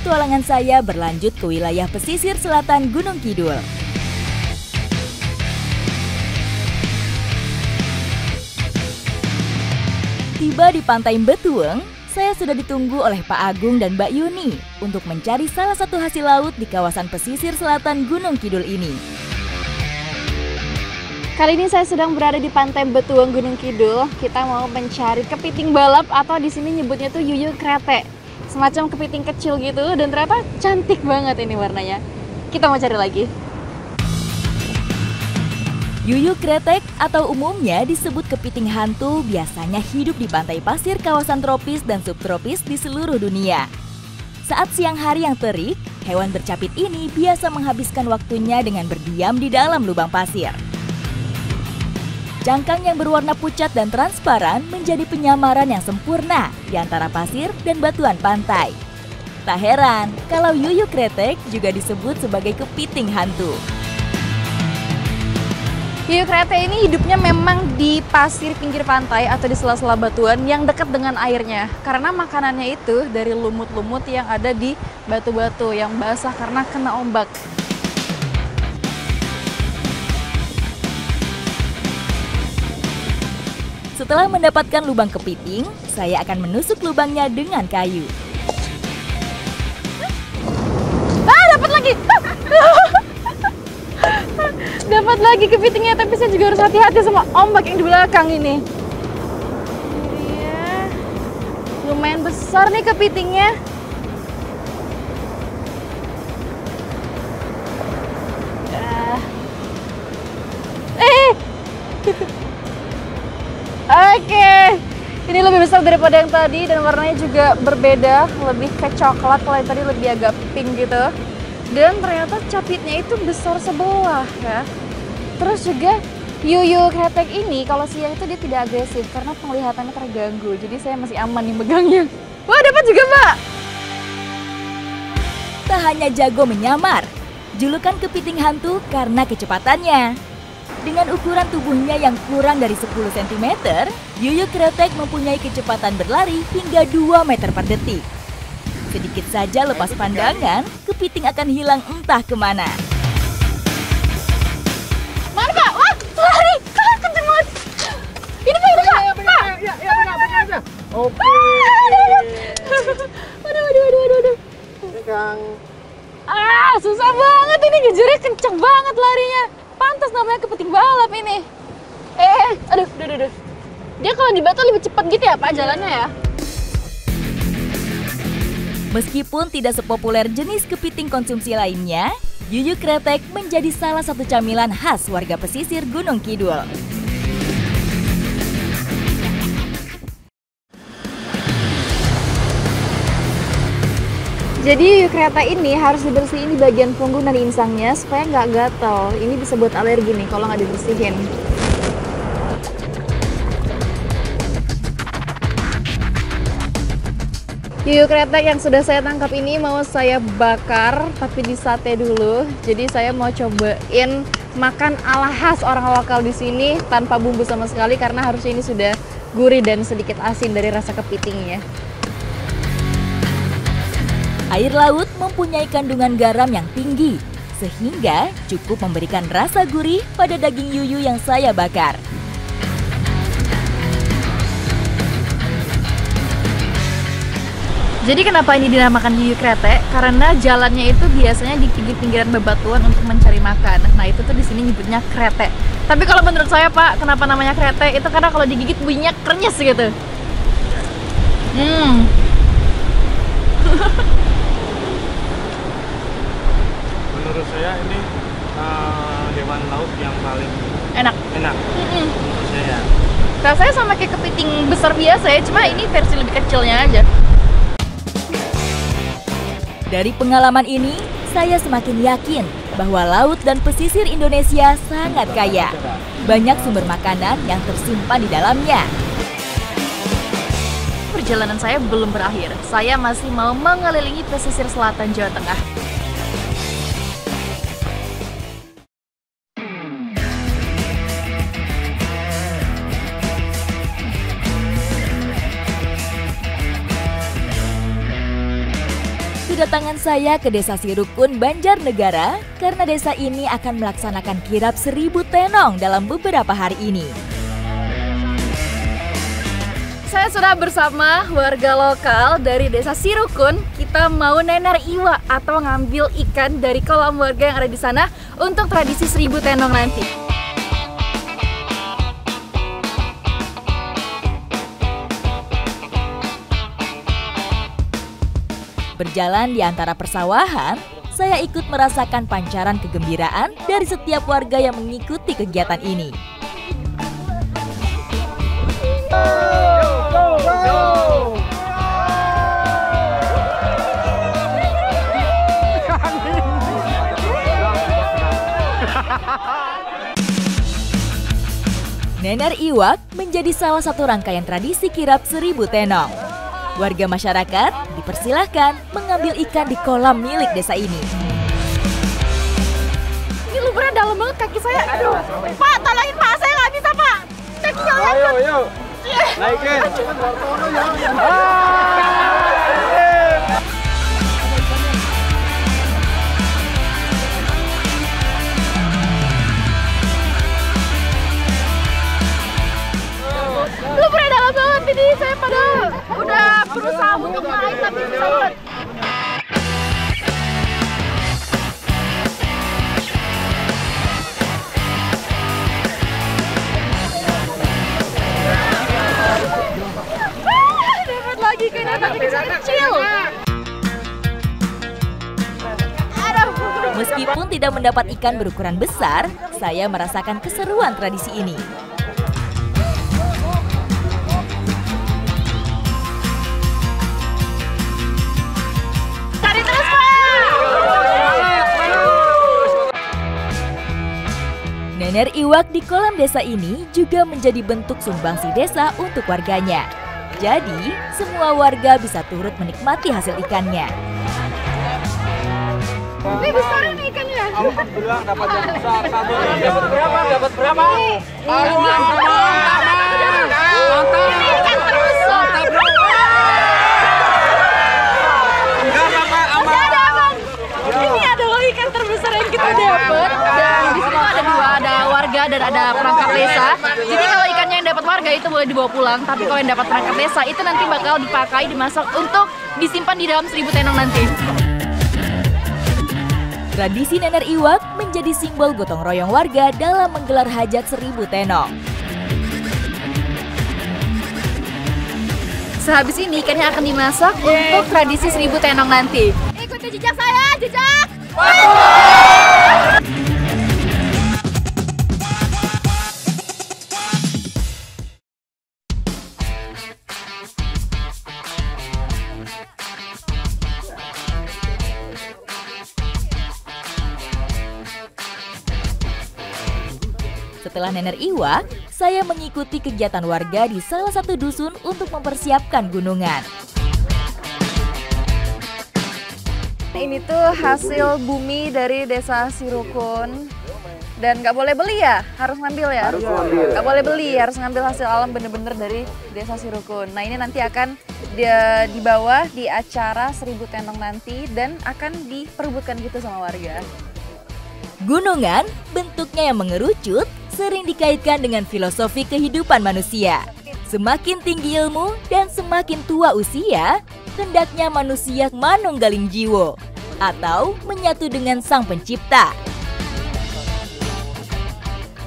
Petualangan saya berlanjut ke wilayah pesisir selatan Gunung Kidul. Tiba di Pantai Betueng, saya sudah ditunggu oleh Pak Agung dan Mbak Yuni untuk mencari salah satu hasil laut di kawasan pesisir selatan Gunung Kidul ini. Kali ini saya sedang berada di Pantai Betueng Gunung Kidul. Kita mau mencari kepiting balap atau di sini nyebutnya tuh yuyu krete. Semacam kepiting kecil gitu dan ternyata cantik banget ini warnanya. Kita mau cari lagi. Yuyu kretek atau umumnya disebut kepiting hantu biasanya hidup di pantai pasir kawasan tropis dan subtropis di seluruh dunia. Saat siang hari yang terik, hewan bercapit ini biasa menghabiskan waktunya dengan berdiam di dalam lubang pasir. Cangkang yang berwarna pucat dan transparan menjadi penyamaran yang sempurna di antara pasir dan batuan pantai. Tak heran kalau yuyu kretek juga disebut sebagai kepiting hantu. Yuyu krete ini hidupnya memang di pasir pinggir pantai atau di sela-sela batuan yang dekat dengan airnya. Karena makanannya itu dari lumut-lumut yang ada di batu-batu yang basah karena kena ombak. Setelah mendapatkan lubang kepiting, saya akan menusuk lubangnya dengan kayu. Dapat lagi! Dapat lagi kepitingnya, tapi saya juga harus hati-hati sama ombak yang di belakang ini. Ini dia. Lumayan besar nih kepitingnya. Oke, ini lebih besar daripada yang tadi dan warnanya juga berbeda, lebih ke coklat, kalau yang tadi lebih agak pink gitu. Dan ternyata capitnya itu besar sebelah ya. Terus juga yuyu kretek ini kalau siang itu dia tidak agresif karena penglihatannya terganggu, jadi saya masih aman nih megangnya. Wah, dapat juga, Mbak! Tak hanya jago menyamar, julukan kepiting hantu karena kecepatannya. Dengan ukuran tubuhnya yang kurang dari 10 cm, yuyu kretek mempunyai kecepatan berlari hingga 2 meter per detik. Sedikit saja lepas pandangan, kepiting akan hilang entah kemana. Mana, Pak? Wah, lari! Kenceng banget! Ini Pak, udah, Pak! Ya, benar. Oke. Waduh. Pegang. Susah banget ini, ngejarnya kenceng banget larinya. Pantas namanya kepiting balap ini. Aduh. Dia kalau di batu lebih cepat gitu ya Pak jalannya ya? Meskipun tidak sepopuler jenis kepiting konsumsi lainnya, yuyu kretek menjadi salah satu camilan khas warga pesisir Gunung Kidul. Jadi yuyu krete ini harus dibersihin di bagian punggung dan insangnya supaya nggak gatel. Ini bisa buat alergi nih kalau nggak dibersihin. Yuyu krete yang sudah saya tangkap ini mau saya bakar, tapi di sate dulu. Jadi saya mau cobain makan ala khas orang lokal di sini tanpa bumbu sama sekali karena harusnya ini sudah gurih dan sedikit asin dari rasa kepitingnya. Air laut mempunyai kandungan garam yang tinggi, sehingga cukup memberikan rasa gurih pada daging yuyu yang saya bakar. Jadi kenapa ini dinamakan Yuyu Kretek? Karena jalannya itu biasanya di pinggir-pinggiran bebatuan untuk mencari makan. Nah itu tuh di sini nyebutnya kretek. Tapi kalau menurut saya Pak, kenapa namanya kretek? Itu karena kalau digigit bunyinya krenyes gitu. Menurut saya ini hewan laut yang paling Enak. menurut saya. Rasanya sama kayak kepiting besar biasa ya, cuma ini versi lebih kecilnya aja. Dari pengalaman ini, saya semakin yakin bahwa laut dan pesisir Indonesia sangat kaya. Banyak sumber makanan yang tersimpan di dalamnya. Perjalanan saya belum berakhir. Saya masih mau mengelilingi pesisir selatan Jawa Tengah. Kedatangan saya ke Desa Sirukun, Banjarnegara karena desa ini akan melaksanakan kirap 1000 tenong dalam beberapa hari ini. Saya sudah bersama warga lokal dari Desa Sirukun. Kita mau nenar iwa atau ngambil ikan dari kolam warga yang ada di sana untuk tradisi 1000 tenong nanti. Berjalan di antara persawahan, saya ikut merasakan pancaran kegembiraan dari setiap warga yang mengikuti kegiatan ini. Nenar Iwak menjadi salah satu rangkaian tradisi kirap 1000 tenong. Warga masyarakat dipersilahkan mengambil ikan di kolam milik desa ini. Ini lubernya dalam banget kaki saya. Aduh, Pak, tolongin Pak, saya nggak bisa Pak. Kaki saya. Ayo, naikin. Lubernya dalam banget ini, saya pada udah berusaha untuk naik tapi bisa. Dapat lagi kan tapi kecil. Meskipun tidak mendapat ikan berukuran besar, saya merasakan keseruan tradisi ini. Nenar Iwak di kolam desa ini juga menjadi bentuk sumbangsi desa untuk warganya. Jadi, semua warga bisa turut menikmati hasil ikannya. Ini besar ini ikannya. Kamu bilang dapat yang besar satu. Dapat berapa? Dapat berapa? Mantap. Ini ikan terbesar. Ini adalah ikan terbesar yang kita dapat. Dan di sini ada dua, ada warga dan ada perangkat desa. Jadi kalau ikannya yang dapat warga itu boleh dibawa pulang, tapi kalau yang dapat perangkat desa itu nanti bakal dipakai, dimasak untuk disimpan di dalam 1000 tenong nanti. Tradisi Nenar Iwak menjadi simbol gotong royong warga dalam menggelar hajat 1000 tenong. Sehabis ini ikannya akan dimasak untuk tradisi 1000 tenong nanti. Ikuti jejak saya, jejak! Setelah Nenar Iwak, saya mengikuti kegiatan warga di salah satu dusun untuk mempersiapkan gunungan. Ini tuh hasil bumi dari Desa Sirukun. Dan nggak boleh beli ya, harus ngambil ya? Harus ngambil. Nggak boleh beli, harus ngambil hasil alam bener-bener dari Desa Sirukun. Nah ini nanti akan dibawa di acara 1000 tenong nanti dan akan diperebutkan gitu sama warga. Gunungan, bentuknya yang mengerucut, sering dikaitkan dengan filosofi kehidupan manusia. Semakin tinggi ilmu dan semakin tua usia, hendaknya manusia manunggaling jiwo atau menyatu dengan Sang Pencipta.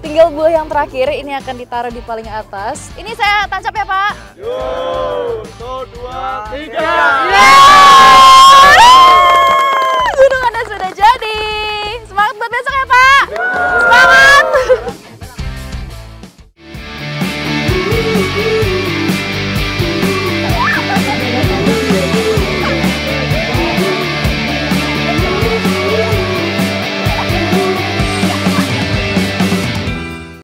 Tinggal buah yang terakhir, ini akan ditaruh di paling atas. Ini saya tancap ya, Pak. 1, 2, 3.